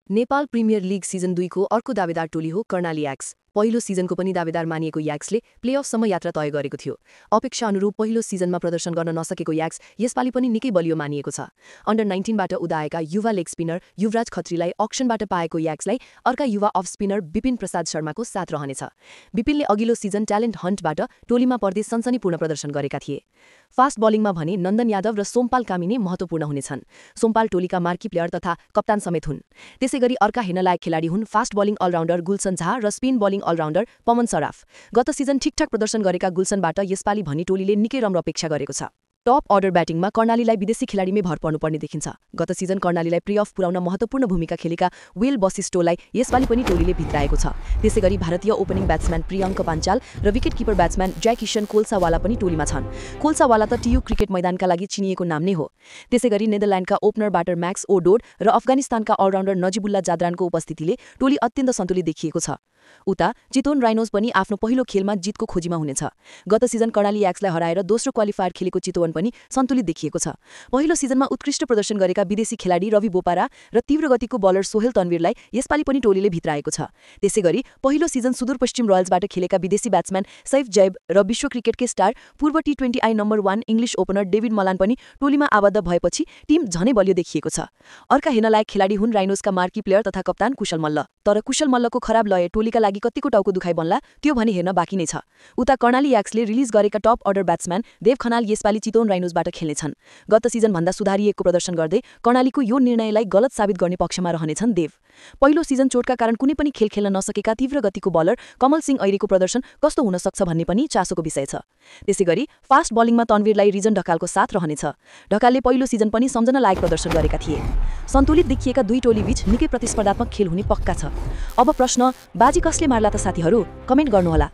Nepal premier league season 2 को अर्को दावेदार टोली हो कर्णाली याक्स। पहिलो सिजनको पनि दावेदार मानिएको याक्सले प्लेअफसम्म यात्रा तय गरेको थियो। अपेक्षा अनुरूप पहिलो सिजनमा प्रदर्शन गर्न नसकेको याक्स यसपालि पनि निकै बलियो मानिएको छ। अन्डर 19 बाट उदाएका युवा लेग स्पिनर युवराज खत्रीलाई अक्सनबाट पाएको याक्सलाई अर्का युवा अफ स्पिनर विपिन प्रसाद शर्माको साथ रहनेछ। विपिनले अघिल्लो सिजन ट्यालेन्ट हन्टबाट टोलीमा पर्दै सनसनीपूर्ण प्रदर्शन गरेका थिए। फास्ट बलिङमा भने नन्दन यादव र सोमपाल कामिने महत्त्वपूर्ण हुनेछन्। सोमपाल टोलीका मार्की प्लेयर तथा कप्तान समेत हुन्। त्यसैगरी अर्का हेर्नलायक खेलाडी हुन् fast bowling allrounder Gulshan Jha र spin bowling allrounder Pawan Saraf. गत सिजन ठिकठाक प्रदर्शन गरेका गुलसनबाट यसपालि भनी टोलीले निकै राम्रो अपेक्षा गरेको छ। टप अर्डर ब्याटिङमा कर्णालीलाई विदेशी खेलाडीमै भर पर्नुपर्ने देखिन्छ। गत सिजन कर्णालीलाई प्लेअफ पुर्याउन महत्त्वपूर्ण भूमिका खेलेका विल बसिस्टोलाई यसपालि पनि टोलीले भित्राएको छ। त्यसैगरी भारतीय ओपनिङ ब्याट्सम्यान प्रियङ्क पाञ्चाल र विकेट किपर ब्याट्सम्यान जय किशन कोलसावाला पनि टोलीमा छन्। कोलसावाला त टियु क्रिकेट मैदानका लागि चिनिएको नाम नै हो। त्यसैगरी नेदरल्यान्डका ओपनर ब्याटर म्याक्स ओडोड र अफगानिस्तानका अलराउन्डर नजिबुल्ला जाद्रानको उपस्थितिले टोली अत्यन्त सन्तुलित देखिएको छ। उता चितवन राइनोज पनि आफ्नो पहिलो खेलमा जितको खोजीमा हुनेछ। गत सिजन कर्णाली याक्सलाई हराएर दोस्रो क्वालिफायर खेलेको चितवन पनि सन्तुलित देखिएको छ। पहिलो सिजनमा उत्कृष्ट प्रदर्शन गरेका विदेशी खेलाडी रवि बोपारा र तीव्र गतिको बलर सोहेल तन्वीरलाई यसपालि पनि टोलीले भित्राएको छ। त्यसैगरी पहिलो सिजन सुदूरपश्चिम रोयल्सबाट खेलेका विदेशी ब्याट्सम्यान सैफ जैब र विश्व क्रिकेटकै स्टार पूर्व टी20 number 1 English opener David Malan पनि टोलीमा आबद्ध भएपछि टिम झनै बलियो देखिएको छ। अर्का हेर्नलायक खेलाडी हुन् राइनोजका मार्की प्लेयर तथा कप्तान कुशल मल्ल। तर कुशल मल्लको खराब लय टोलीका लागि कतिको टाउको दुखाइ बन्ला त्यो भने हेर्न बाँकी नै छ। उता कर्णाली याक्सले रिलिज गरेका टप अर्डर ब्याट्सम्यान देव खनाल यसपालि चितवन राइनोजबाट खेल्नेछन्। गत सिजनभन्दा सुधारिएको प्रदर्शन गर्दै कर्णालीको यो निर्णयलाई गलत साबित गर्ने पक्षमा रहनेछन् देव। पहिलो सिजन चोटका कारण कुनै पनि खेल खेल्न नसकेका तीव्र गतिको बलर कमल सिंह ऐरेको प्रदर्शन कस्तो हुन सक्छ भन्ने पनि चासोको विषय छ। त्यसैगरी फास्ट बलिङमा तन्वीरलाई रिजन ढकालको साथ रहनेछ। ढकालले पहिलो सिजन पनि सम्झन लायक प्रदर्शन गरेका थिए। सन्तुलित देखिएका दुई टोलीबीच निकै प्रतिस्पर्धात्मक खेल हुने पक्का छ। अब प्रश्न बाजी कसले मार्ला त साथीहरू कमेन्ट गर्नुहोला।